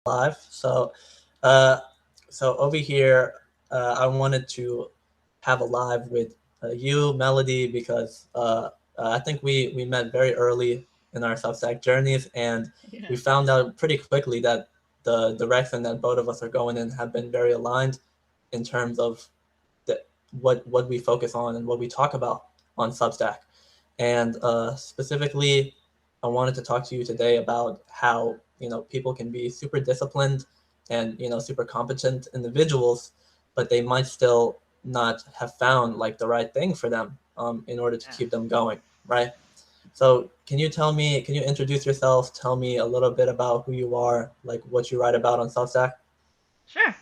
live. Uh, so over here, I wanted to have a live with you, Melody, because I think we met very early in our Substack journeys, and we Yeah. found out pretty quickly that the direction that both of us are going in have been very aligned in terms of the, what we focus on and what we talk about on Substack. And specifically, I wanted to talk to you today about how people can be super disciplined and super competent individuals, but they might still not have found like the right thing for them in order to Yeah. keep them going, right? So can you introduce yourself? Tell me a little bit about who you are, like what you write about on Substack. Sure.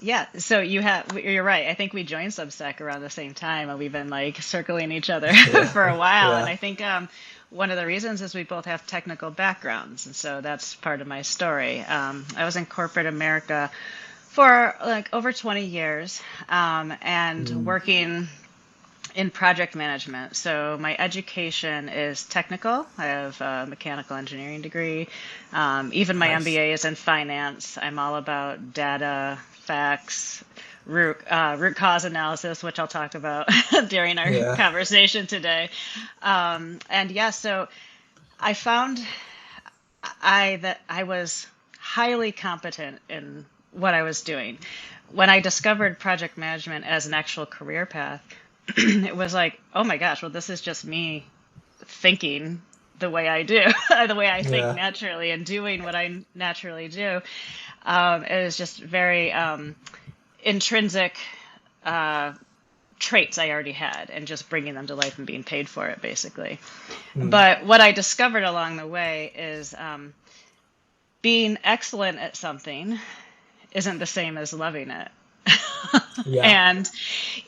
Yeah, so you're right. I think we joined Substack around the same time and we've been like circling each other Yeah, for a while. And yeah, I think one of the reasons is we both have technical backgrounds. And so that's part of my story. I was in corporate America for like over 20 years and mm, working in project management. So my education is technical. I have a mechanical engineering degree. Even my nice. MBA is in finance. I'm all about data, facts, root cause analysis, which I'll talk about during our Yeah, conversation today. And yeah, so I found that I was highly competent in what I was doing. When I discovered project management as an actual career path, it was like, oh my gosh, well, this is just me thinking the way I do, the way I think yeah, naturally and doing what I naturally do. It was just very intrinsic uh, traits I already had and just bringing them to life and being paid for it, basically. mm, But what I discovered along the way is being excellent at something isn't the same as loving it. yeah, and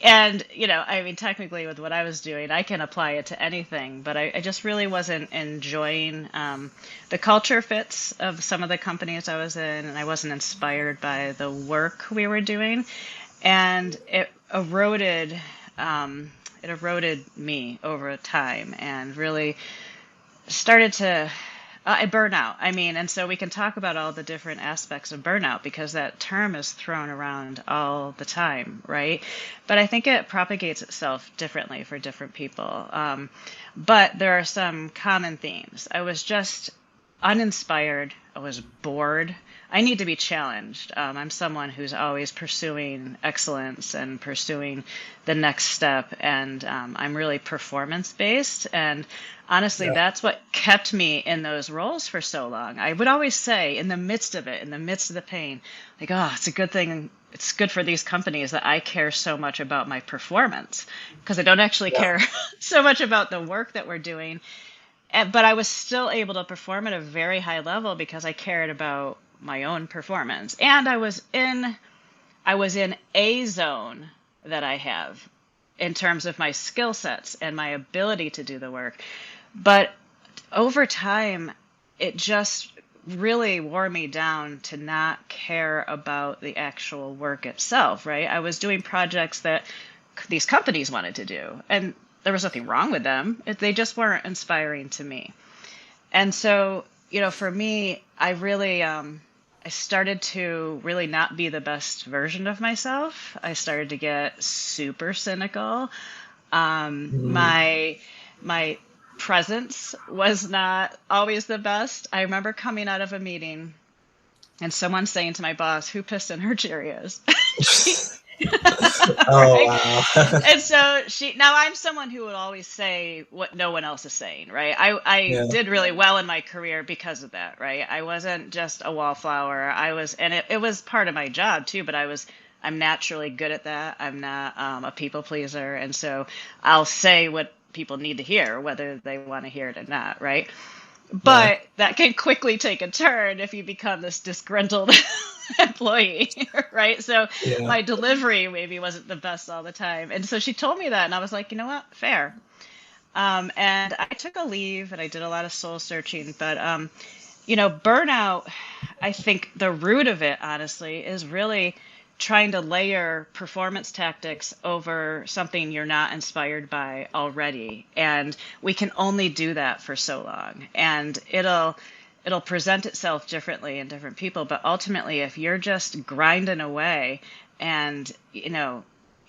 I mean, technically with what I was doing, I can apply it to anything, but I just really wasn't enjoying the culture fits of some of the companies I was in, and I wasn't inspired by the work we were doing, and it eroded me over time and really started to I burn out. I mean, and so we can talk about all the different aspects of burnout because that term is thrown around all the time, right? But I think it propagates itself differently for different people. But there are some common themes. I was just uninspired. I was bored. I need to be challenged. I'm someone who's always pursuing excellence and pursuing the next step, and I'm really performance based. And honestly, yeah, that's what kept me in those roles for so long. I would always say, in the midst of it, in the midst of the pain, like, oh, it's a good thing. It's good for these companies that I care so much about my performance because I don't actually yeah, care so much about the work that we're doing. But I was still able to perform at a very high level because I cared about my own performance. And I was in a zone that I have in terms of my skill sets and my ability to do the work. But over time, it just really wore me down to not care about the actual work itself, right? I was doing projects that these companies wanted to do, and there was nothing wrong with them. They just weren't inspiring to me. And so, for me, I started to really not be the best version of myself. I started to get super cynical. mm, My presence was not always the best. I remember coming out of a meeting and someone saying to my boss, "Who pissed in her Cheerios?" she, oh right? wow, And so now I'm someone who would always say what no one else is saying, right? I yeah, did really well in my career because of that, right? I wasn't just a wallflower. And it was part of my job too, but I'm naturally good at that. I'm not a people pleaser. And so I'll say what people need to hear, whether they want to hear it or not, right? yeah, But that can quickly take a turn if you become this disgruntled employee, right? So yeah, my delivery maybe wasn't the best all the time. And so she told me that, and I was like, you know what? Fair. And I took a leave and I did a lot of soul searching. But, burnout, I think the root of it, honestly, is really trying to layer performance tactics over something you're not inspired by already. And we can only do that for so long. And it'll it'll present itself differently in different people. But ultimately, if you're just grinding away and,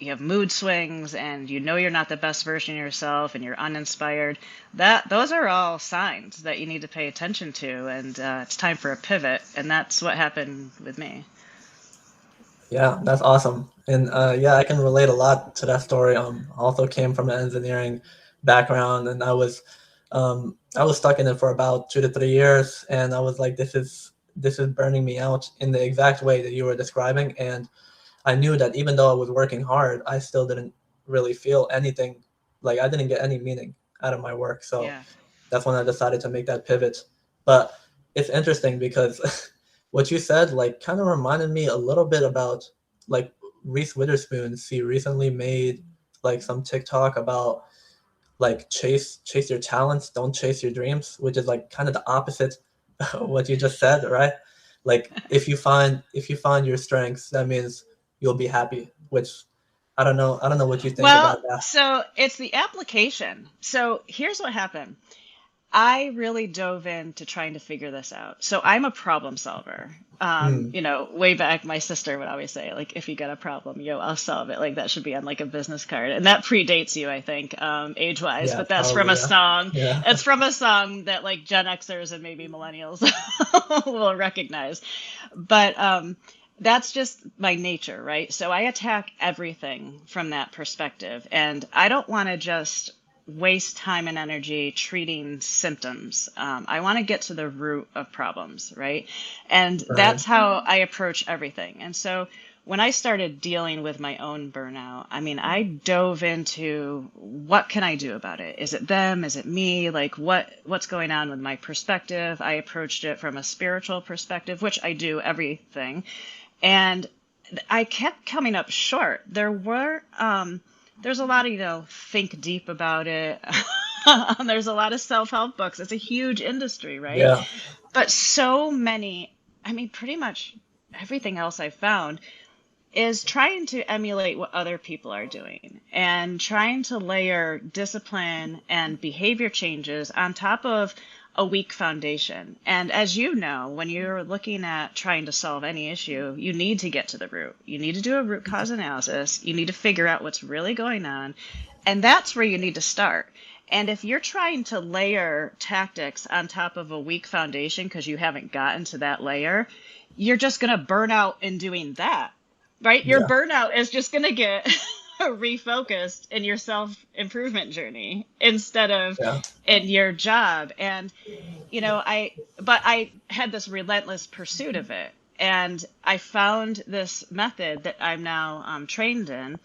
you have mood swings and you're not the best version of yourself and you're uninspired, those are all signs that you need to pay attention to. And it's time for a pivot. And that's what happened with me. Yeah, that's awesome. And yeah, I can relate a lot to that story. Also came from an engineering background, and I was stuck in it for about 2 to 3 years, and I was like, this is burning me out in the exact way that you were describing. And I knew that even though I was working hard, I still didn't really feel anything. Like I didn't get any meaning out of my work. So Yeah. that's when I decided to make that pivot. But it's interesting because what you said like kind of reminded me a little bit about like Reese Witherspoon. She recently made like some TikTok about like chase your talents, don't chase your dreams, which is like kind of the opposite of what you just said, right? Like if you find your strengths, that means you'll be happy, which I don't know what you think Well, about that. so it's the application. So here's what happened. I really dove into trying to figure this out. So I'm a problem solver. Mm, Way back, my sister would always say, like, if you got a problem, I'll solve it. Like that should be on like a business card. And that predates you, I think, age-wise, yeah, but that's from probably, a yeah. song. Yeah. It's from a song that like Gen Xers and maybe millennials will recognize. But that's just my nature, right? So I attack everything from that perspective. And I don't want to just waste time and energy treating symptoms. I want to get to the root of problems, right? And Right. that's how I approach everything. And so when I started dealing with my own burnout, I mean, I dove into what can I do about it? Is it them? Is it me? Like what's going on with my perspective? I approached it from a spiritual perspective, which I do everything. And I kept coming up short. There's a lot of, think deep about it. There's a lot of self-help books. It's a huge industry, right? Yeah. But so many, I mean, pretty much everything else I've found is trying to emulate what other people are doing and trying to layer discipline and behavior changes on top of a weak foundation. And as you know, when you're looking at trying to solve any issue, you need to get to the root. You need to do a root cause analysis. You need to figure out what's really going on. And that's where you need to start. And if you're trying to layer tactics on top of a weak foundation because you haven't gotten to that layer, you're just going to burn out in doing that, right? Your Yeah. burnout is just going to get refocused in your self improvement journey instead of Yeah. in your job. And, but I had this relentless pursuit of it. And I found this method that I'm now trained in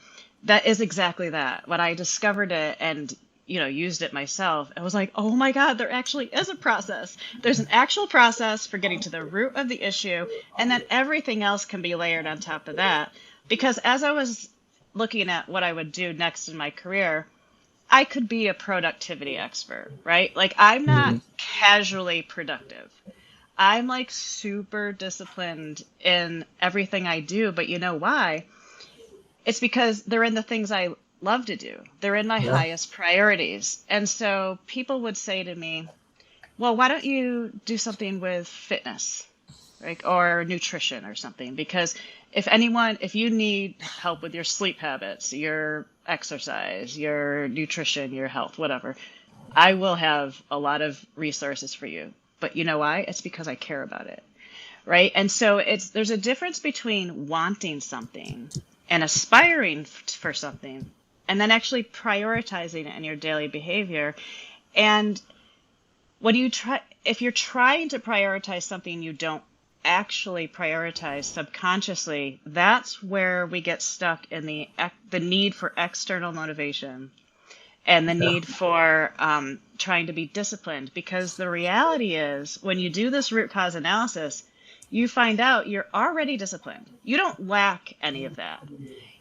that is exactly that. When I discovered it and used it myself, I was like, oh my God, there actually is a process. There's an actual process for getting to the root of the issue, and then everything else can be layered on top of that. Because as I was looking at what I would do next in my career, I could be a productivity expert, right? Like I'm not Mm, casually productive. I'm like super disciplined in everything I do, but you know why? It's because they're in the things I love to do. They're in my yeah. highest priorities. And so people would say to me, well, why don't you do something with fitness, right? Or nutrition or something? Because if you need help with your sleep habits, your exercise, your nutrition, your health, whatever, I will have a lot of resources for you. But you know why? It's because I care about it, right? And so there's a difference between wanting something and aspiring for something and then actually prioritizing it in your daily behavior. And if you're trying to prioritize something you don't actually prioritize subconsciously, that's where we get stuck in the need for external motivation and the Yeah. need for trying to be disciplined. Because the reality is, when you do this root cause analysis, you find out you're already disciplined. You don't lack any of that.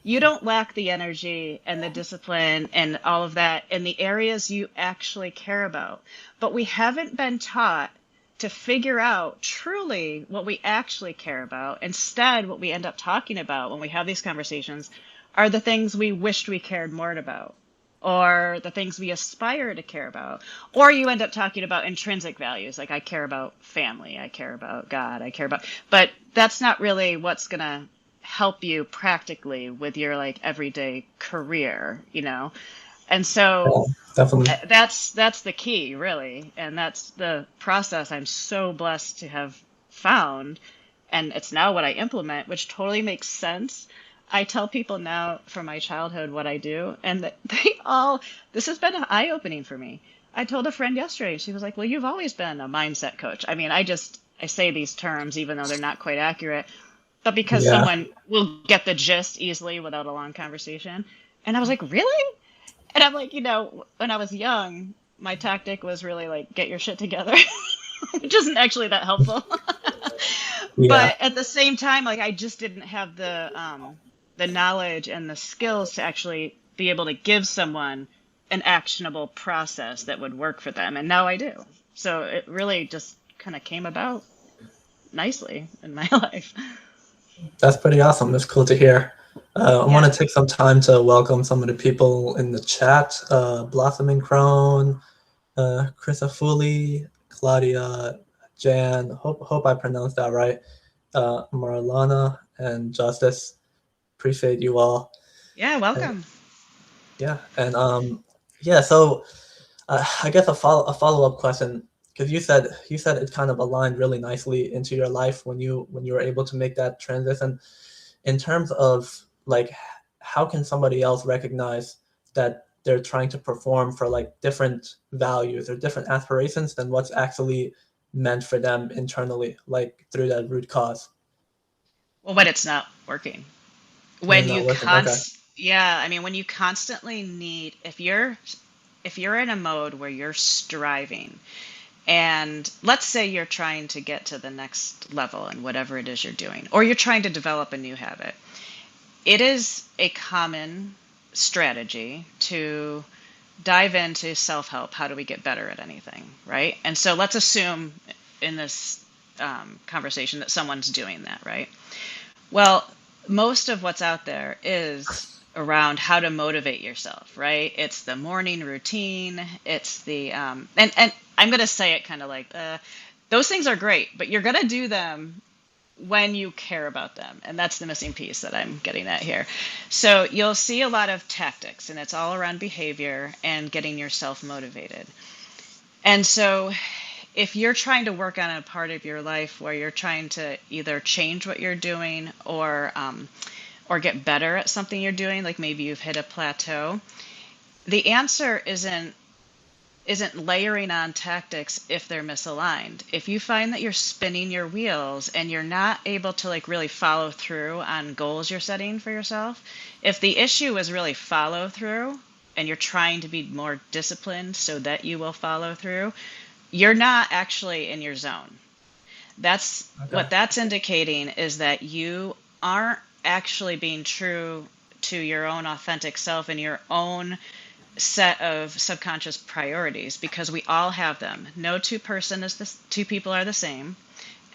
You don't lack the energy and the discipline and all of that in the areas you actually care about. But we haven't been taught to figure out truly what we actually care about. Instead, what we end up talking about when we have these conversations are the things we wished we cared more about, or the things we aspire to care about. Or you end up talking about intrinsic values, like I care about family, I care about God, I care about, but that's not really what's going to help you practically with your like everyday career, you know? And so Yeah, definitely. that's the key, really. And that's the process I'm so blessed to have found. And it's now what I implement, which totally makes sense. I tell people now from my childhood what I do, and they all, this has been eye-opening for me. I told a friend yesterday, she was like, well, you've always been a mindset coach. I mean, I say these terms even though they're not quite accurate, but because Yeah. someone will get the gist easily without a long conversation. And I was like, really? And I'm like, when I was young, my tactic was really like, get your shit together, which isn't actually that helpful. Yeah. But at the same time, like I just didn't have the knowledge and the skills to actually be able to give someone an actionable process that would work for them. And now I do. So it really just kind of came about nicely in my life. That's pretty awesome. That's cool to hear. I want Yeah. to take some time to welcome some of the people in the chat. Blossoming Crone, Chris Afuli, Claudia, Jan. Hope I pronounced that right. Marlana and Justice. Appreciate you all. Yeah. And, Welcome. yeah, and yeah. So I guess a follow up question, because you said it kind of aligned really nicely into your life when you were able to make that transition. In terms of like, how can somebody else recognize that they're trying to perform for like different values or different aspirations than what's actually meant for them internally, like through that root cause Well, when it's not working. when it's When not you working? Okay. yeah, I mean, when you constantly need, if you're in a mode where you're striving, and let's say you're trying to get to the next level in whatever it is you're doing, or you're trying to develop a new habit, it is a common strategy to dive into self-help. How do we get better at anything, right? And so let's assume in this conversation that someone's doing that, right? Well, most of what's out there is around how to motivate yourself, right? It's the morning routine. It's the and I'm gonna say it kind of like those things are great, but you're gonna do them when you care about them, and that's the missing piece that I'm getting at here. So you'll see a lot of tactics, and it's all around behavior and getting yourself motivated. And so if you're trying to work on a part of your life where you're trying to either change what you're doing or get better at something you're doing, like maybe you've hit a plateau, the answer isn't layering on tactics if they're misaligned. If you find that you're spinning your wheels and you're not able to like really follow through on goals you're setting for yourself, if the issue is really follow through and you're trying to be more disciplined so that you will follow through, you're not actually in your zone. That's Okay. what that's indicating, is that you aren't actually being true to your own authentic self and your own set of subconscious priorities, because we all have them. No two people are the same.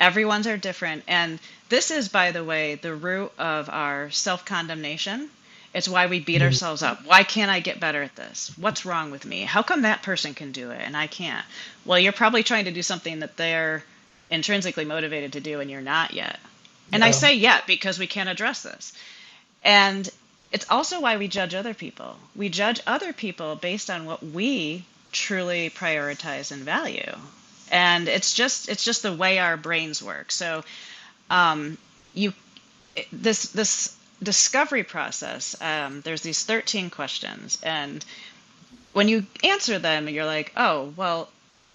Everyone's are different. And this is, by the way, the root of our self-condemnation. It's why we beat Mhm. ourselves up. Why can't I get better at this? What's wrong with me? How come that person can do it and I can't? Well, you're probably trying to do something that they're intrinsically motivated to do and you're not yet. And I Yeah. say yet because we can't address this. And it's also why we judge other people. We judge other people based on what we truly prioritize and value. And it's just the way our brains work. So you this discovery process, there's these 13 questions, and when you answer them, you're like, oh, well,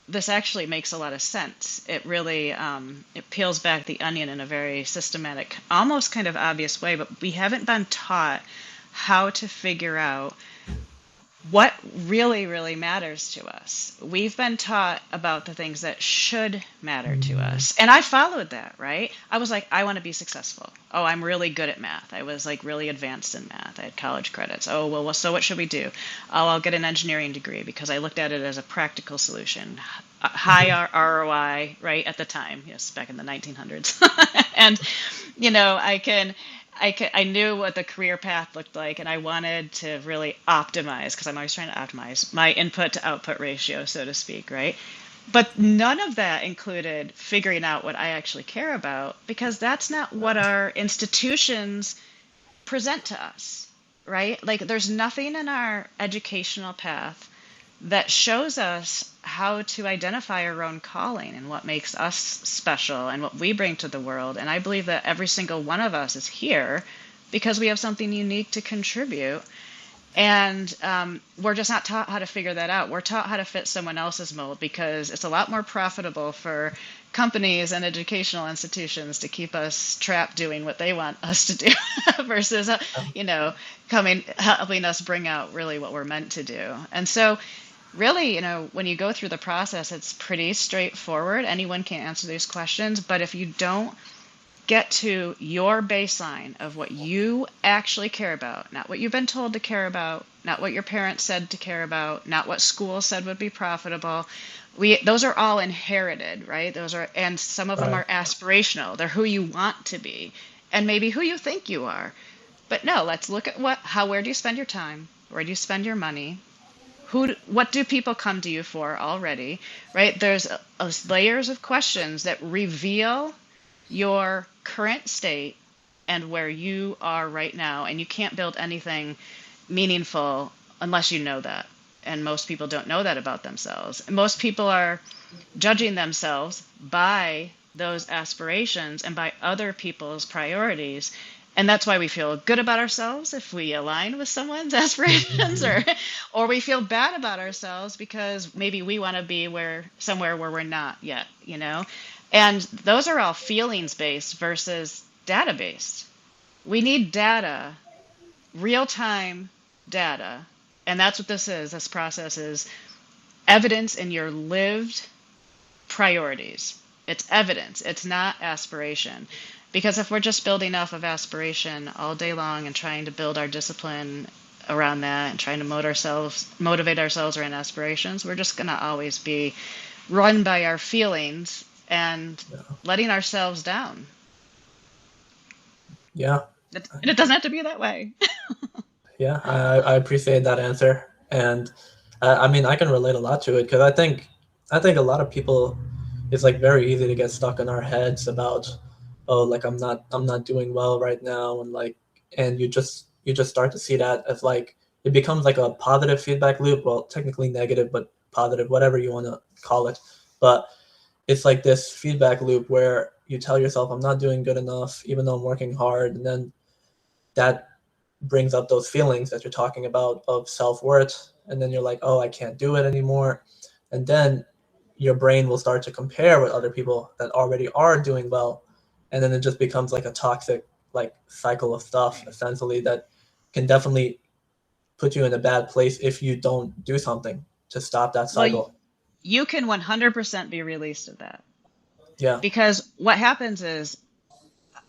this actually makes a lot of sense. It really it peels back the onion in a very systematic, almost kind of obvious way, but we haven't been taught how to figure out what really, really matters to us. We've been taught about the things that should matter to Mm, us. And I followed that, right? I was like, I want to be successful. Oh, I'm really good at math. I was like really advanced in math. I had college credits. Oh, well, so what should we do? Oh, I'll get an engineering degree because I looked at it as a practical solution. High ROI, right, at the time, yes, back in the 1900s. And, I can. I knew what the career path looked like, and I wanted to really optimize, because I'm always trying to optimize my input to output ratio, so to speak, right? But none of that included figuring out what I actually care about, because that's not what our institutions present to us, right? Like, there's nothing in our educational path that shows us how to identify our own calling and what makes us special and what we bring to the world. And I believe that every single one of us is here because we have something unique to contribute. And we're just not taught how to figure that out. We're taught how to fit someone else's mold, because it's a lot more profitable for companies and educational institutions to keep us trapped doing what they want us to do versus, you know, helping us bring out really what we're meant to do. And so, really, when you go through the process, it's pretty straightforward. Anyone can answer these questions, but if you don't get to your baseline of what you actually care about, not what you've been told to care about, not what your parents said to care about, not what school said would be profitable. Those are all inherited, right? And some of them Right. are aspirational. They're who you want to be and maybe who you think you are. But no, let's look at where do you spend your time? Where do you spend your money? What do people come to you for already, right? There's layers of questions that reveal your current state and where you are right now. And you can't build anything meaningful unless you know that. And most people don't know that about themselves. And most people are judging themselves by those aspirations and by other people's priorities. And that's why we feel good about ourselves if we align with someone's aspirations, or we feel bad about ourselves because maybe we want to be somewhere where we're not yet, And those are all feelings based versus data based. We need data, real time data. And that's what this is. This process is evidence in your lived priorities. It's evidence. It's not aspiration. Because if we're just building off of aspiration all day long and trying to build our discipline around that and trying to motivate ourselves around aspirations, we're just going to always be run by our feelings and letting ourselves down. Yeah. And it doesn't have to be that way. Yeah, I appreciate that answer, and I mean I can relate a lot to it because I think a lot of people, it's like very easy to get stuck in our heads about, oh, like I'm not doing well right now, and you just start to see that as like it becomes like a positive feedback loop. Well, technically negative, but positive, whatever you want to call it. But it's like this feedback loop where you tell yourself I'm not doing good enough, even though I'm working hard, and then that brings up those feelings that you're talking about of self-worth, and then you're like, oh, I can't do it anymore, and then your brain will start to compare with other people that already are doing well, and then it just becomes like a toxic like cycle of stuff essentially that can definitely put you in a bad place if you don't do something to stop that Well, cycle. you can 100% be released of that. Yeah. Because what happens is,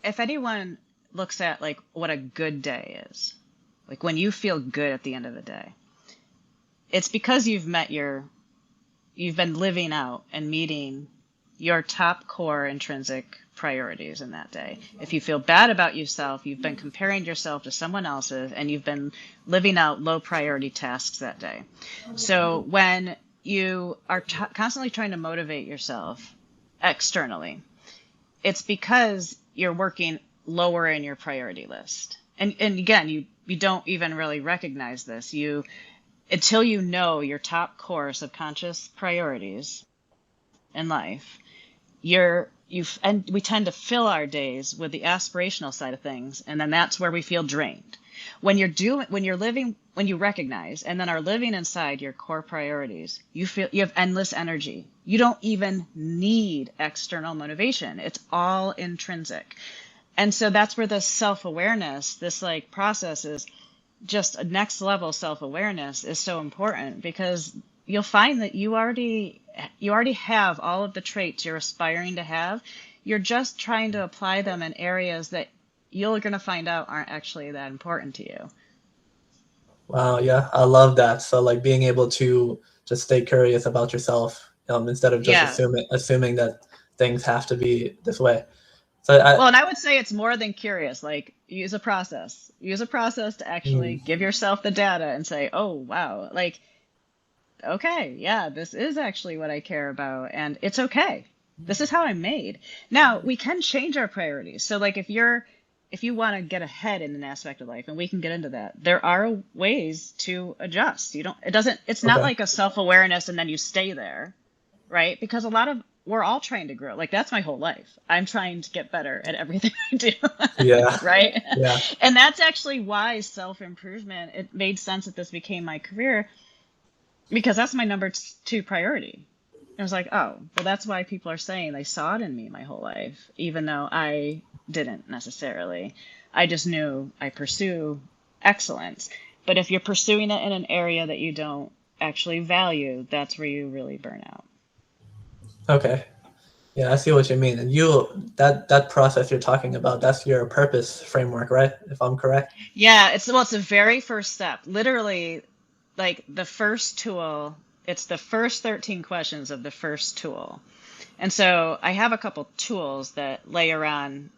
if anyone looks at like what a good day is, like when you feel good at the end of the day, it's because you've been living out and meeting your top core intrinsic priorities in that day. If you feel bad about yourself, you've been comparing yourself to someone else's and you've been living out low priority tasks that day. So when you are constantly trying to motivate yourself externally, it's because you're working lower in your priority list. And again, you don't even really recognize this. Until you know your top core subconscious priorities in life, and we tend to fill our days with the aspirational side of things, and then that's where we feel drained. When you recognize and then are living inside your core priorities, you have endless energy. You don't even need external motivation. It's all intrinsic. And so that's where the self-awareness, this like process is just a next level self-awareness is so important, because you'll find that you already have all of the traits you're aspiring to have. You're just trying to apply them in areas that you're going to find out aren't actually that important to you. Wow. Yeah, I love that. So like being able to just stay curious about yourself, instead of just Yeah. assuming that things have to be this way. So I, Well, and I would say it's more than curious. Like, use a process. Use a process to actually mm, give yourself the data and say, oh, wow, like, okay, yeah, this is actually what I care about, and it's okay. This is how I'm made. Now, we can change our priorities. So, like, if you want to get ahead in an aspect of life, and we can get into that, there are ways to adjust. It's not okay. like a self-awareness and then you stay there, right? Because we're all trying to grow. Like, that's my whole life. I'm trying to get better at everything I do, Yeah. right? Yeah. And that's actually why self-improvement, it made sense that this became my career, because that's my number two priority. I was like, oh, well, that's why people are saying they saw it in me my whole life, even though I didn't necessarily. I just knew I pursue excellence. But if you're pursuing it in an area that you don't actually value, that's where you really burn out. Okay. Yeah, I see what you mean. And that process you're talking about, that's your purpose framework, right? If I'm correct. Yeah, it's the very first step. Literally, like the first tool, it's the first 13 questions of the first tool. And so I have a couple tools that layer on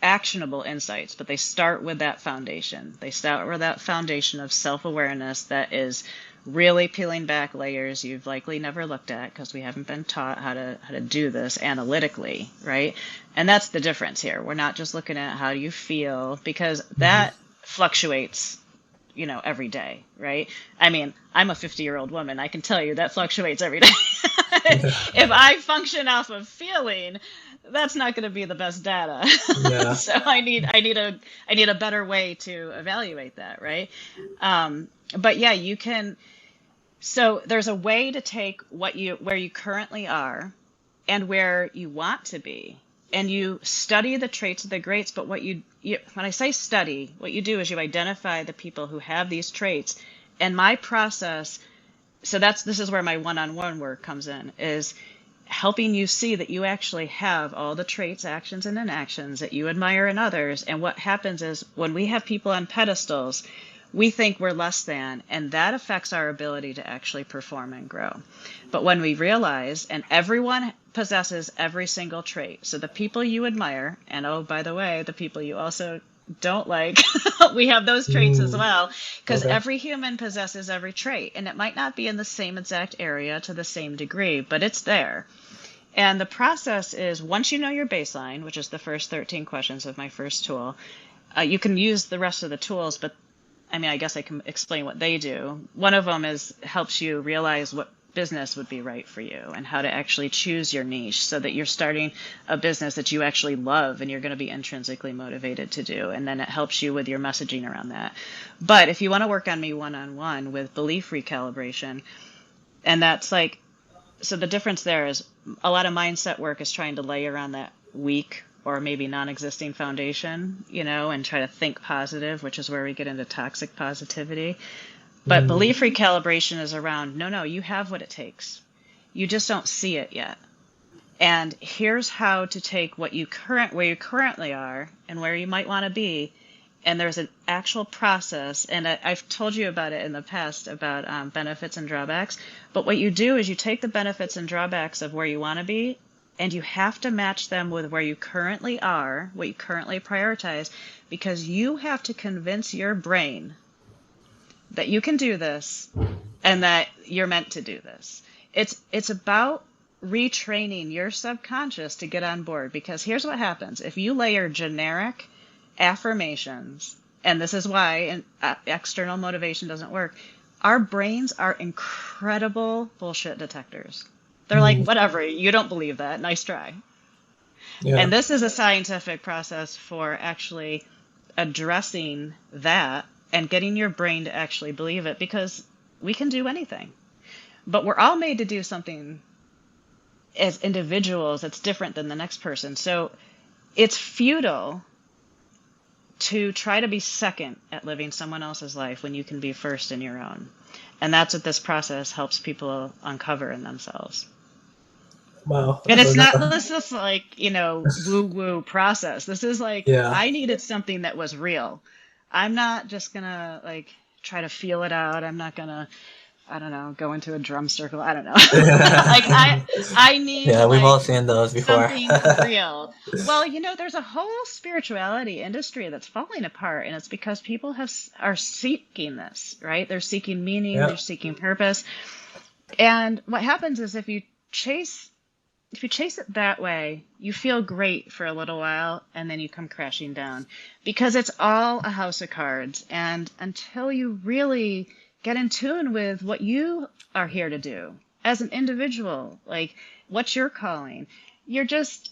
actionable insights, but they start with that foundation. They start with that foundation of self-awareness that is really peeling back layers you've likely never looked at, because we haven't been taught how to do this analytically, right? And that's the difference here. We're not just looking at how do you feel, because Hmm. that fluctuates, every day, right? I mean, I'm a 50-year-old woman. I can tell you that fluctuates every day. If I function off of feeling, that's not going to be the best data. Yeah. So I need a better way to evaluate that, right? But yeah, you can. So there's a way to take where you currently are and where you want to be, and you study the traits of the greats. But when I say study, what you do is you identify the people who have these traits. And my process, so this is where my one-on-one work comes in, is helping you see that you actually have all the traits, actions, and inactions that you admire in others. And what happens is, when we have people on pedestals, we think we're less than, and that affects our ability to actually perform and grow. But when we realize, and everyone possesses every single trait, so the people you admire, and oh, by the way, the people you also don't like, we have those traits as Mm, well, because okay. every human possesses every trait, and it might not be in the same exact area to the same degree, but it's there. And the process is, once you know your baseline, which is the first 13 questions of my first tool, you can use the rest of the tools, but I mean, I guess I can explain what they do. One of them helps you realize what business would be right for you and how to actually choose your niche, so that you're starting a business that you actually love and you're going to be intrinsically motivated to do. And then it helps you with your messaging around that. But if you want to work on me one-on-one with belief recalibration, and that's like, so the difference there is, a lot of mindset work is trying to layer on that weak or maybe non-existing foundation, and try to think positive, which is where we get into toxic positivity. But Mm, belief recalibration is around, no, you have what it takes. You just don't see it yet. And here's how to take where you currently are and where you might want to be. And there's an actual process, and I've told you about it in the past about benefits and drawbacks. But what you do is you take the benefits and drawbacks of where you want to be, and you have to match them with where you currently are, what you currently prioritize, because you have to convince your brain that you can do this and that you're meant to do this. It's about retraining your subconscious to get on board, because here's what happens. If you layer generic affirmations, and this is why external motivation doesn't work, our brains are incredible bullshit detectors. They're like, mm, whatever, you don't believe that, nice try. yeah. And this is a scientific process for actually addressing that and getting your brain to actually believe it, because we can do anything. But we're all made to do something as individuals that's different than the next person. So it's futile to try to be second at living someone else's life when you can be first in your own. And that's what this process helps people uncover in themselves. Wow. And So it's not now, this is like, woo woo process. This is like, yeah. I needed something that was real. I'm not just gonna like try to feel it out. I'm not gonna I don't know, go into a drum circle. I don't know. Like I need Yeah, we've all like seen those before. something real. Well, there's a whole spirituality industry that's falling apart, and it's because people are seeking this, right? They're seeking meaning, they're Yeah, seeking purpose. And what happens is if you chase it that way, you feel great for a little while and then you come crashing down because it's all a house of cards. And until you really get in tune with what you are here to do as an individual, like what's your calling, you're just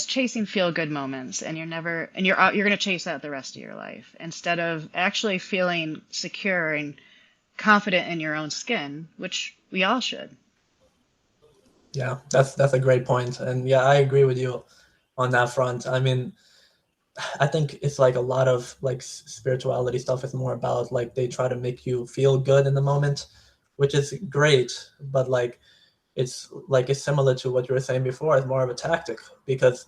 chasing feel good moments, and you're going to chase that the rest of your life instead of actually feeling secure and confident in your own skin, which we all should. yeah, that's a great point, and yeah, I agree with you on that front. I mean, I think it's like a lot of like spirituality stuff is more about like they try to make you feel good in the moment, which is great, but it's similar to what you were saying before. It's more of a tactic because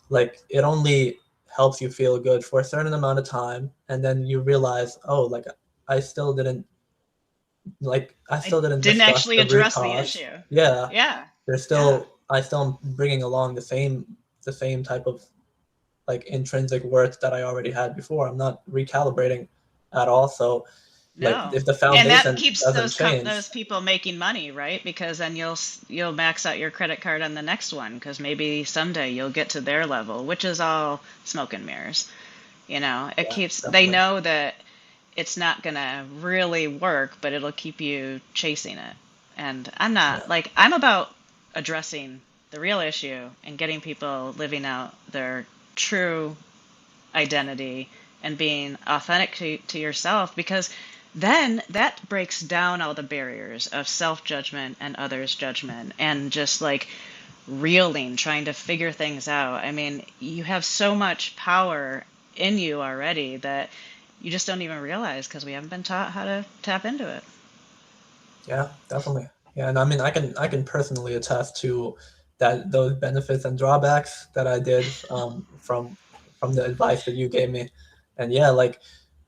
like it only helps you feel good for a certain amount of time, and then you realize, oh, like I still didn't I I still didn't didn't discuss actually the root address the cause. issue. Yeah, Yeah. there's Yeah. still I still am bringing along the same type of like intrinsic worth that I already had before. I'm not recalibrating at all. So like No. if the And that foundation keeps doesn't those change, people making money, right? Because then you'll max out your credit card on the next one because maybe someday you'll get to their level, which is all smoke and mirrors. It yeah, keeps they definitely. know that it's not gonna really work, but it'll keep you chasing it. And Yeah, I'm about addressing the real issue and getting people living out their true identity and being authentic to yourself, because then that breaks down all the barriers of self judgment and others' judgment and just like reeling, trying to figure things out. I mean, you have so much power in you already that you just don't even realize because we haven't been taught how to tap into it. yeah, definitely. Yeah, and I mean I can personally attest to that those benefits and drawbacks that I did from the advice that you gave me. And yeah, like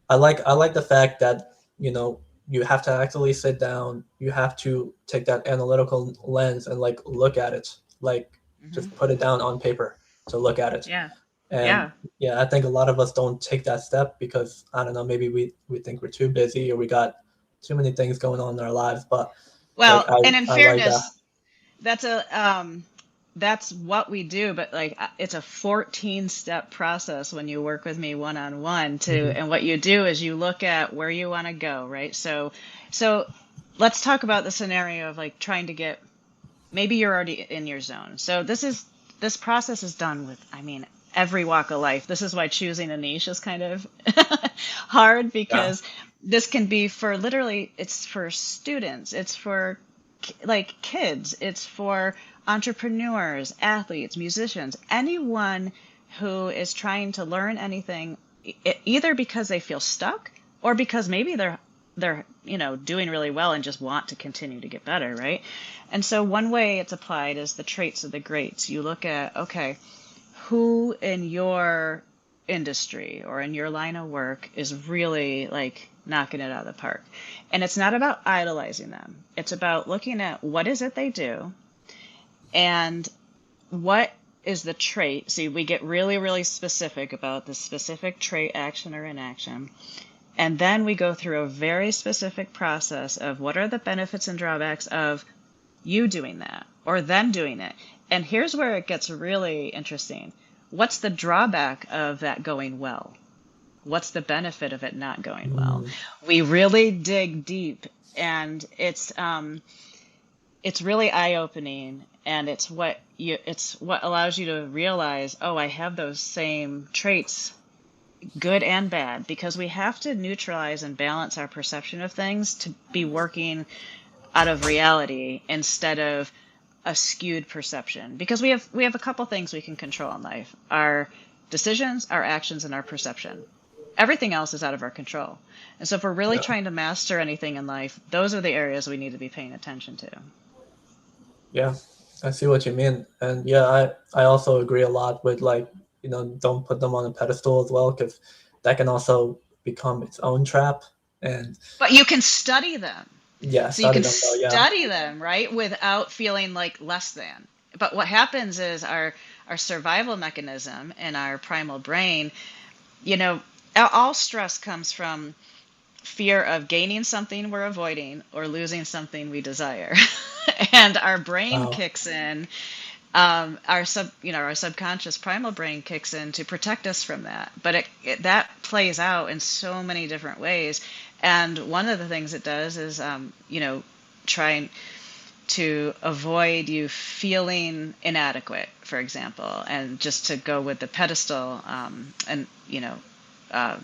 I like the fact that you have to actually sit down. You have to take that analytical lens and like look at it, like Hmm. just put it down on paper to look at it. Yeah. And Yeah. yeah, I think a lot of us don't take that step because I don't know, maybe we think we're too busy or we got too many things going on in our lives. But like Well, and in I like that. fairness, that's a that's what we do, but like it's a 14-step process when you work with me one on one to Hmm. and what you do is you look at where you want to go, right? So let's talk about the scenario of like trying to get, maybe you're already in your zone. So this process is done with, I mean, every walk of life. This is why choosing a niche is kind of hard, Yeah. because this can be for literally, it's for students, it's for like kids, it's for entrepreneurs, athletes, musicians, anyone who is trying to learn anything, either because they feel stuck or because maybe they're doing really well and just want to continue to get better, right? And so one way it's applied is the traits of the greats. You look at, okay, who in your industry or in your line of work is really like knocking it out of the park. And it's not about idolizing them. It's about looking at what is it they do and what is the trait. See, we get really, really specific about the specific trait, action or inaction. And then we go through a very specific process of what are the benefits and drawbacks of you doing that or them doing it. And here's where it gets really interesting. What's the drawback of that going well? What's the benefit of it not going well? Mm, We really dig deep, and it's really eye-opening, and it's what allows you to realize, oh, I have those same traits, good and bad, because we have to neutralize and balance our perception of things to be working out of reality instead of a skewed perception, because we have a couple things we can control in life: our decisions, our actions, and our perception. Everything else is out of our control. And so if we're really yeah. trying to master anything in life, those are the areas we need to be paying attention to. Yeah, I see what you mean. And yeah, I also agree a lot with like, don't put them on a pedestal as well, because that can also become its own trap. And But you can study them. Yeah, So you study can them though. Yeah. study them, right, without feeling like less than. But what happens is our survival mechanism and our primal brain, you know, all stress comes from fear of gaining something we're avoiding or losing something we desire. And our brain Wow. kicks in, our subconscious primal brain kicks in to protect us from that. But that plays out in so many different ways. And one of the things it does is, trying to avoid you feeling inadequate, for example, and just to go with the pedestal, and uh,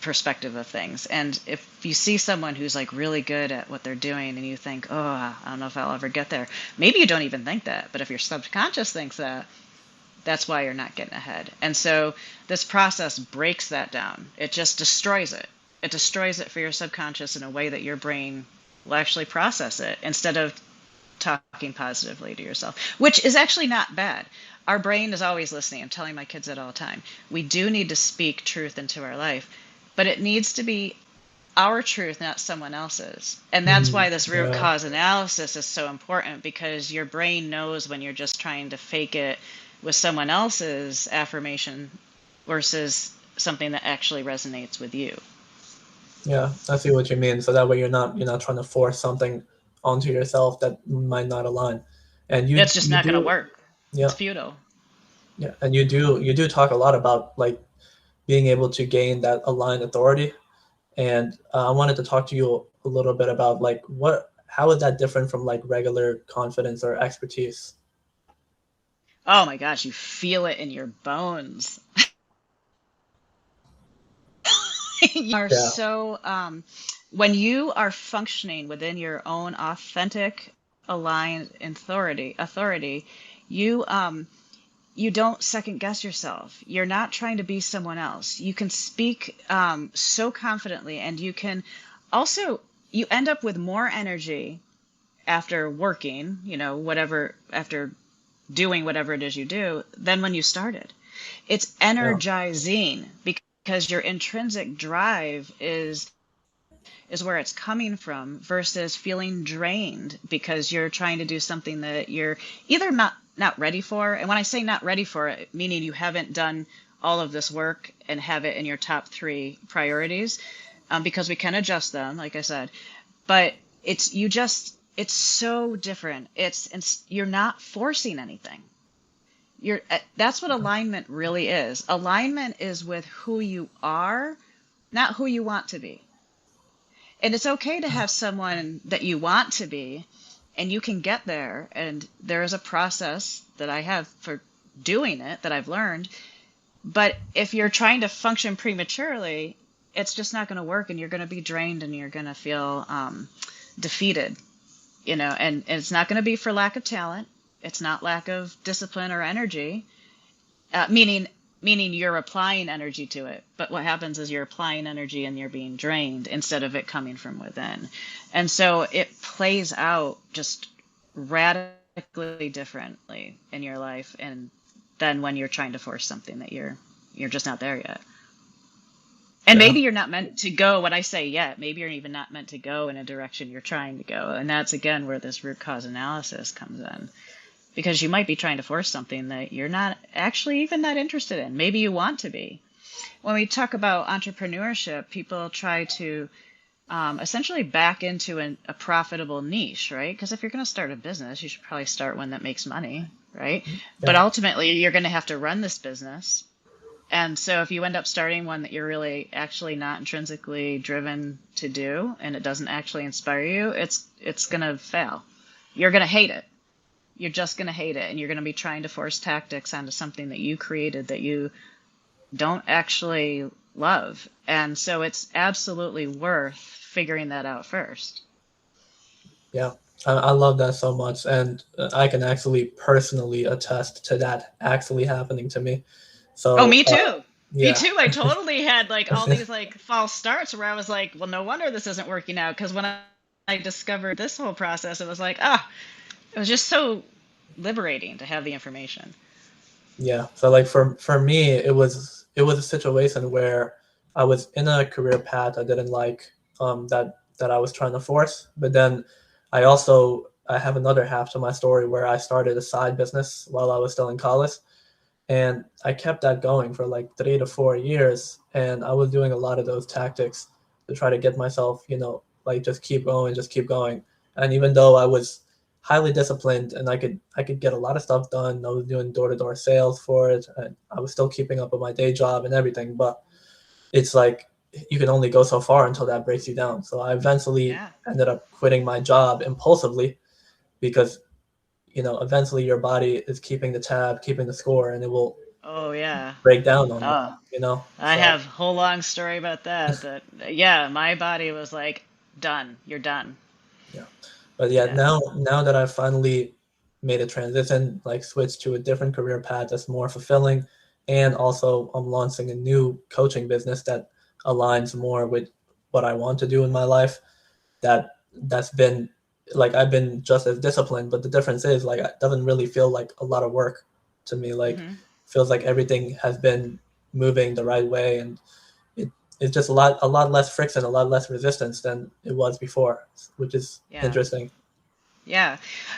perspective of things. And if you see someone who's like really good at what they're doing and you think, oh, I don't know if I'll ever get there, maybe you don't even think that. But if your subconscious thinks that, that's why you're not getting ahead. And so this process breaks that down. It just destroys it. It destroys it for your subconscious in a way that your brain will actually process it instead of talking positively to yourself, which is actually not bad. Our brain is always listening. I'm telling my kids that all the time. We do need to speak truth into our life, but it needs to be our truth, not someone else's. And that's Mm, why this root yeah. cause analysis is so important, because your brain knows when you're just trying to fake it with someone else's affirmation versus something that actually resonates with you. Yeah, I see what you mean. So that way you're not trying to force something onto yourself that might not align. And you It's just you not going to do work. It's yeah, futile. yeah. And you do talk a lot about like being able to gain that aligned authority. And I wanted to talk to you a little bit about like how is that different from like regular confidence or expertise? Oh my gosh, you feel it in your bones. You are Yeah. so, when you are functioning within your own authentic, aligned authority, you you don't second guess yourself. You're not trying to be someone else. You can speak so confidently, and you can also, you end up with more energy after working, whatever, after doing whatever it is you do, than when you started. It's Yeah. energizing because your intrinsic drive is where it's coming from versus feeling drained because you're trying to do something that you're either not ready for. And when I say not ready for it, meaning you haven't done all of this work and have it in your top 3 priorities, because we can adjust them, like I said. But it's so different. It's you're not forcing anything. That's what alignment really is. Alignment is with who you are, not who you want to be. And it's okay to have someone that you want to be, and you can get there. And there is a process that I have for doing it that I've learned. But if you're trying to function prematurely, it's just not going to work, and you're going to be drained, and you're going to feel defeated. And it's not going to be for lack of talent. It's not lack of discipline or energy, meaning you're applying energy to it. But what happens is you're applying energy and you're being drained instead of it coming from within. And so it plays out just radically differently in your life, and then when you're trying to force something that you're just not there yet. And Yeah. maybe you're not meant to go, what I say yet, maybe you're even not meant to go in a direction you're trying to go. And that's again where this root cause analysis comes in, because you might be trying to force something that you're not actually even not interested in. Maybe you want to be. When we talk about entrepreneurship, people try to essentially back into a profitable niche, right? Because if you're going to start a business, you should probably start one that makes money, right? But Yeah. ultimately, you're going to have to run this business. And so if you end up starting one that you're really actually not intrinsically driven to do, and it doesn't actually inspire you, it's going to fail. You're going to hate it. You're just going to hate it, and you're going to be trying to force tactics onto something that you created that you don't actually love. And so it's absolutely worth figuring that out first. Yeah. I love that so much, and I can actually personally attest to that actually happening to me. Oh, So me too. Me yeah. too. I totally had like all these like false starts where I was like, well, no wonder this isn't working out. Because when I discovered this whole process, it was like, it was just so liberating to have the information. Yeah. So like for me, it was a situation where I was in a career path I didn't like. That that I was trying to force. But then I have another half to my story where I started a side business while I was still in college, and I kept that going for like 3 to 4 years. And I was doing a lot of those tactics to try to get myself, like just keep going, just keep going. And even though I was highly disciplined and I could get a lot of stuff done, I was doing door-to-door sales for it, and I was still keeping up with my day job and everything. But it's like you can only go so far until that breaks you down. So I eventually Yeah. ended up quitting my job impulsively because eventually your body is keeping the tab, keeping the score, and it will Oh yeah. break down on you, Oh, I So have a whole long story about that. That yeah, my body was like, done. You're done. yeah. But yeah, Yeah. now that I've finally made a transition, like switched to a different career path that's more fulfilling, and also I'm launching a new coaching business that aligns more with what I want to do in my life. That's been like I've been just as disciplined, but the difference is like it doesn't really feel like a lot of work to me. Like Hmm. feels like everything has been moving the right way, and it, it's just a lot less friction, a lot less resistance than it was before, which is Yeah. interesting. Yeah.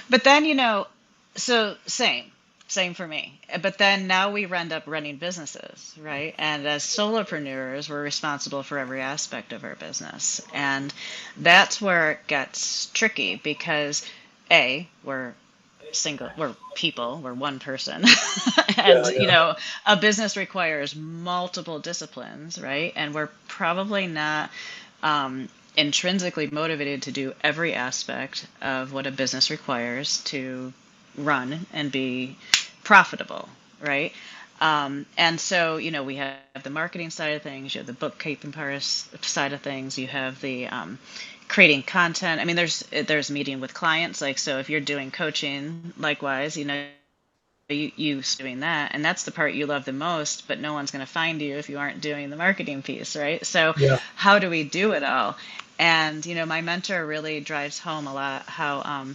But then, so same for me. But then now we end up running businesses, right? And as solopreneurs, we're responsible for every aspect of our business. And that's where it gets tricky because we're people, we're one person. And, Yeah, yeah, a business requires multiple disciplines, right? And we're probably not intrinsically motivated to do every aspect of what a business requires to run and be profitable, right? And so, we have the marketing side of things, you have the bookkeeping side of things, you have the creating content. I mean, there's meeting with clients, like so. If you're doing coaching, likewise, you doing that, and that's the part you love the most. But no one's going to find you if you aren't doing the marketing piece, right? So, yeah, how do we do it all? And my mentor really drives home a lot how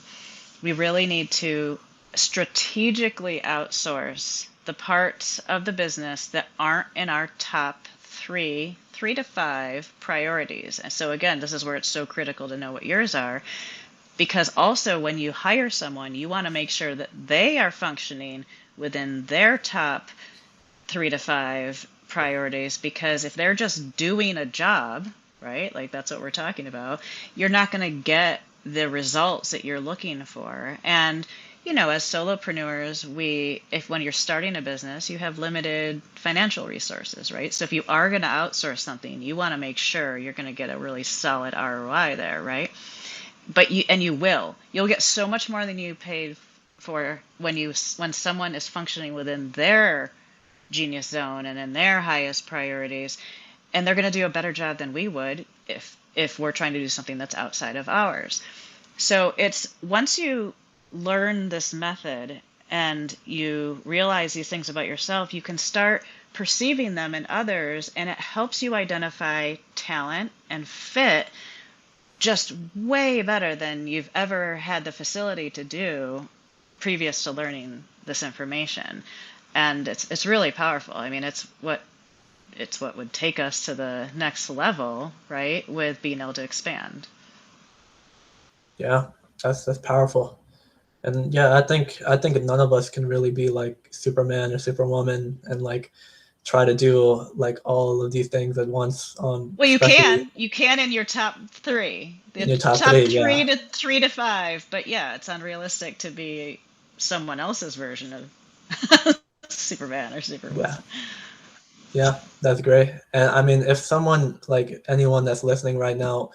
we really need to strategically outsource the parts of the business that aren't in our top three to five priorities. And so again, this is where it's so critical to know what yours are, because also when you hire someone, you want to make sure that they are functioning within their top 3 to 5 priorities, because if they're just doing a job, right, like that's what we're talking about, you're not going to get the results that you're looking for. And as solopreneurs, if when you're starting a business, you have limited financial resources, right? So if you are going to outsource something, you want to make sure you're going to get a really solid ROI there, right? But you'll get so much more than you paid for when someone is functioning within their genius zone and in their highest priorities, and they're going to do a better job than we would if we're trying to do something that's outside of ours. So it's once you learn this method and you realize these things about yourself, you can start perceiving them in others, and it helps you identify talent and fit just way better than you've ever had the facility to do previous to learning this information. And it's really powerful. I mean, it's what would take us to the next level, right? With being able to expand. yeah. That's powerful. And yeah, I think none of us can really be like Superman or Superwoman and like try to do like all of these things at once. Well, you Especially can. You can in your top three, in the your top top three. Yeah, three to five. But yeah, it's unrealistic to be someone else's version of Superman or yeah, Superwoman. yeah. That's great. And I mean, if someone like anyone that's listening right now,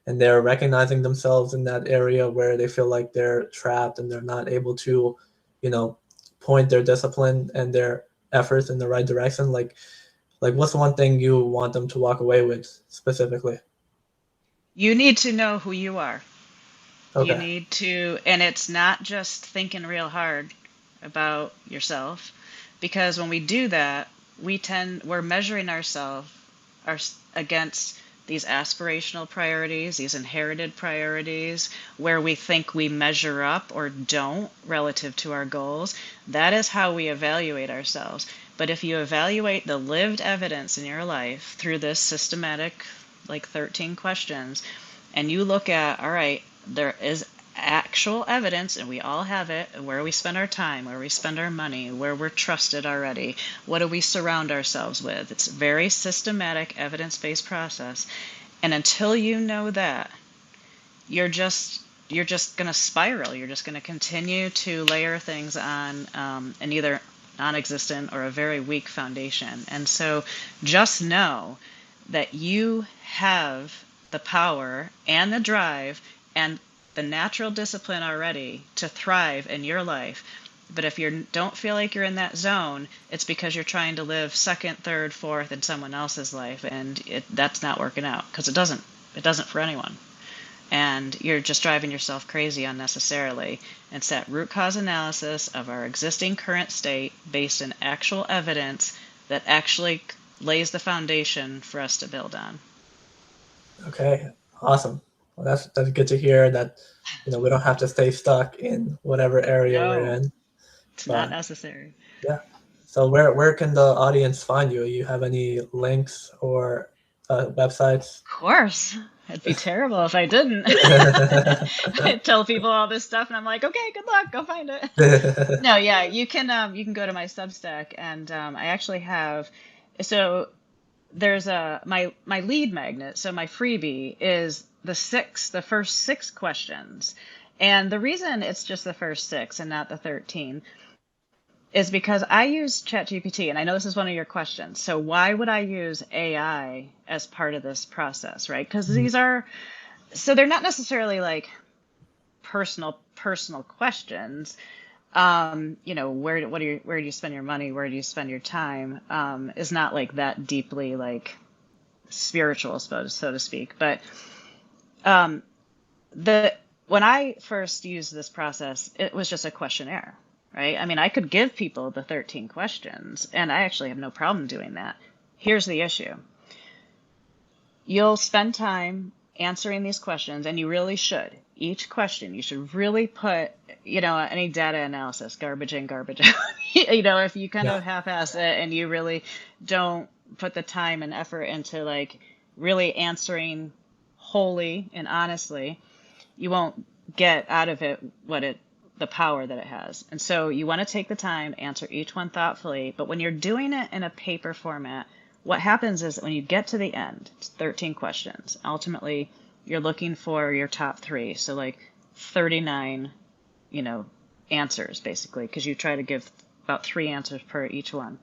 and they're recognizing themselves in that area where they feel like they're trapped and they're not able to, you know, point their discipline and their efforts in the right direction, like what's the one thing you want them to walk away with specifically? You need to know who you are. You Okay. need to, and it's not just thinking real hard about yourself, because when we do that, we're measuring ourselves against these aspirational priorities, these inherited priorities, where we think we measure up or don't relative to our goals. That is how we evaluate ourselves. But if you evaluate the lived evidence in your life through this systematic, like 13 questions, and you look at, all right, there is actual evidence, and we all have it, where we spend our time, where we spend our money, where we're trusted already, what do we surround ourselves with. It's a very systematic, evidence-based process. And until you know that, you're just going to spiral. You're just going to continue to layer things on an either non-existent or a very weak foundation. And so just know that you have the power and the drive and the natural discipline already to thrive in your life. But if you don't feel like you're in that zone, it's because you're trying to live second, third, fourth in someone else's life, and that's not working out, because it doesn't for anyone. And you're just driving yourself crazy unnecessarily. It's that root cause analysis of our existing current state based in actual evidence that actually lays the foundation for us to build on. Okay, awesome. Well, that's good to hear that, we don't have to stay stuck in whatever area we're No, in. it's not But necessary. yeah. So where can the audience find you? You have any links or websites? Of course. It'd be terrible if I didn't. I tell people all this stuff and I'm like, okay, good luck, go find it. No, yeah, you can go to my Substack, and I actually have, so there's my lead magnet. So my freebie is the first 6 questions. And the reason it's just the first 6 and not the 13 is because I use ChatGPT, and I know this is one of your questions. So why would I use AI as part of this process, right? Because they're not necessarily like personal questions. Where do you spend your money? Where do you spend your time? Is not like that deeply like spiritual, so to speak. But when I first used this process, it was just a questionnaire, right? I mean, I could give people the 13 questions, and I actually have no problem doing that. Here's the issue. You'll spend time answering these questions, and you really should. Each question, you should really put, any data analysis, garbage in, garbage out. If you kind Yeah. of half-ass it and you really don't put the time and effort into like really answering wholly and honestly, you won't get out of it the power that it has. And so you want to take the time, answer each one thoughtfully, but when you're doing it in a paper format, what happens is when you get to the end, it's 13 questions. Ultimately, you're looking for your top 3. So like 39, answers basically, because you try to give about 3 answers per each one.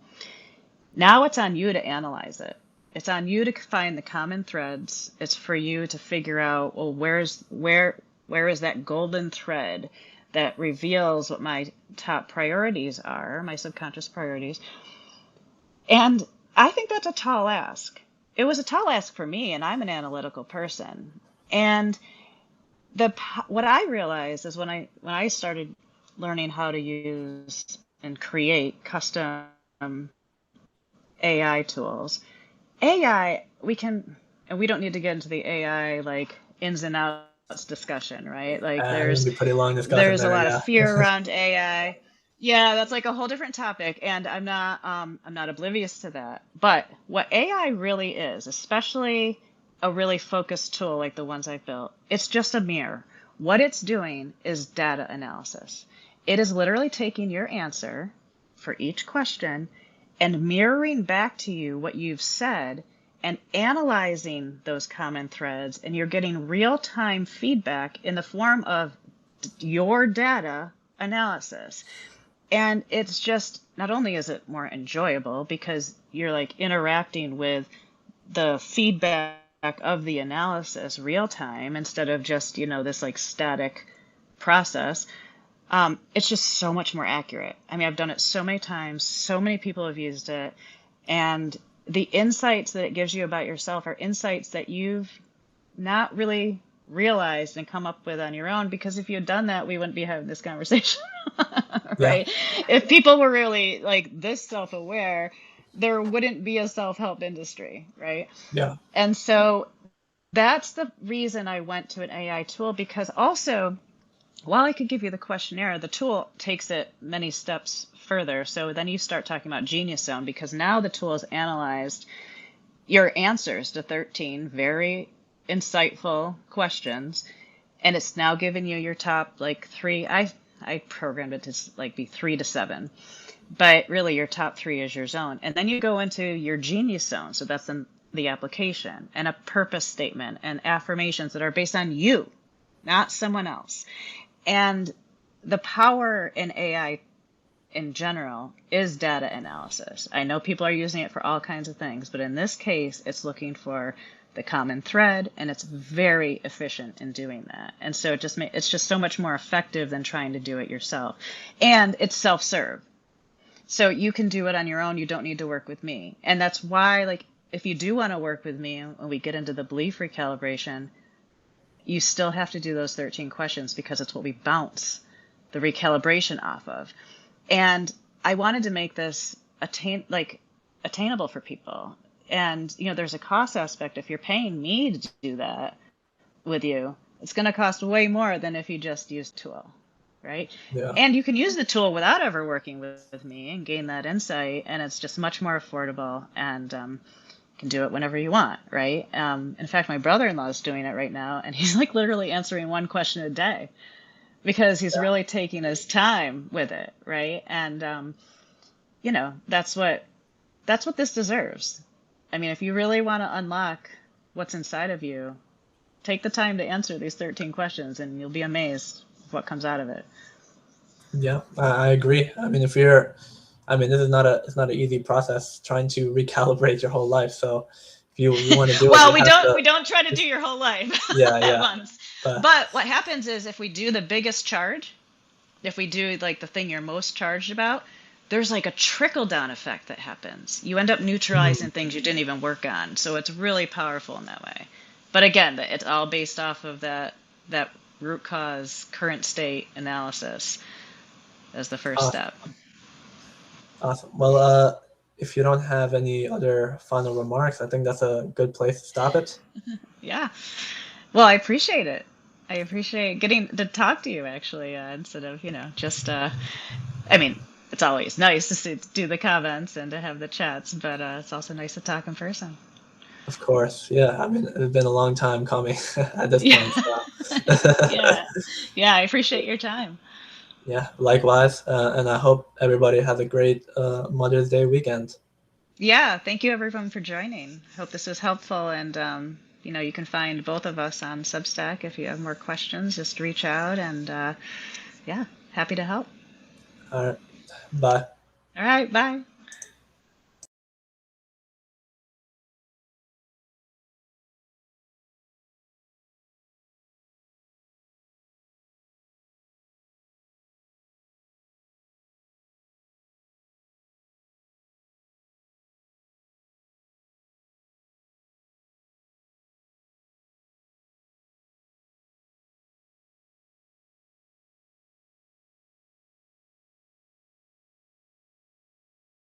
Now it's on you to analyze it. It's on you to find the common threads. It's for you to figure out, well, where is that golden thread that reveals what my top priorities are, my subconscious priorities. And I think that's a tall ask. It was a tall ask for me, and I'm an analytical person. And what I realized is when I started learning how to use and create custom AI tools, and we don't need to get into the AI like ins and outs discussion, right? Like It'll be pretty long discussion there's a there. lot of Yeah. fear around AI. Yeah, that's like a whole different topic, and I'm not oblivious to that. But what AI really is, especially a really focused tool like the ones I've built, it's just a mirror. What it's doing is data analysis. It is literally taking your answer for each question and mirroring back to you what you've said and analyzing those common threads, and you're getting real-time feedback in the form of your data analysis. And it's just, not only is it more enjoyable because you're like interacting with the feedback of the analysis real time instead of just, this like static process. It's just so much more accurate. I mean, I've done it so many times, so many people have used it, and the insights that it gives you about yourself are insights that you've not really realized and come up with on your own, because if you had done that, we wouldn't be having this conversation. Yeah. Right? If people were really like this self-aware, there wouldn't be a self-help industry, right? Yeah. And so that's the reason I went to an AI tool, because also, while I could give you the questionnaire, the tool takes it many steps further. So then you start talking about Genius Zone, because now the tool has analyzed your answers to 13 very insightful questions, and it's now given you your top like three. I programmed it to like be 3 to 7, but really your top three is your zone, and then you go into your genius zone. So that's the application and a purpose statement and affirmations that are based on you, not someone else. And the power in AI in general is data analysis. I know people are using it for all kinds of things, but in this case, it's looking for the common thread, and it's very efficient in doing that. And so it's just so much more effective than trying to do it yourself. And it's self-serve. So you can do it on your own. You don't need to work with me. And that's why, like, if you do want to work with me, when we get into the belief recalibration, you still have to do those 13 questions because it's what we bounce the recalibration off of. And I wanted to make this attainable for people. And, there's a cost aspect. If you're paying me to do that with you, it's going to cost way more than if you just use the tool, right? Yeah. And you can use the tool without ever working with me and gain that insight. And it's just much more affordable, and you can do it whenever you want, right? In fact, my brother-in-law is doing it right now, and he's like literally answering one question a day because he's really taking his time with it, right? And that's what this deserves. I mean, if you really want to unlock what's inside of you, take the time to answer these 13 questions, and you'll be amazed what comes out of it. Yeah, I agree. I mean, this is it's not an easy process trying to recalibrate your whole life. So if you want to do well, it, we don't try to do your whole life yeah, at once. But what happens is if we do the biggest charge, if we do like the thing you're most charged about, there's like a trickle down effect that happens. You end up neutralizing things you didn't even work on. So it's really powerful in that way. But again, it's all based off of that root cause current state analysis as the first step. Awesome. Well, if you don't have any other final remarks, I think that's a good place to stop it. Yeah. Well, I appreciate it. I appreciate getting to talk to you actually, instead of, just, I mean, it's always nice to do the comments and to have the chats, but it's also nice to talk in person. Of course. Yeah. I mean, it's been a long time coming at this point. So. Yeah. I appreciate your time. Yeah, likewise. And I hope everybody has a great Mother's Day weekend. Yeah. Thank you everyone for joining. Hope this was helpful. And, you can find both of us on Substack. If you have more questions, just reach out, and happy to help. All right. Bye. All right. Bye.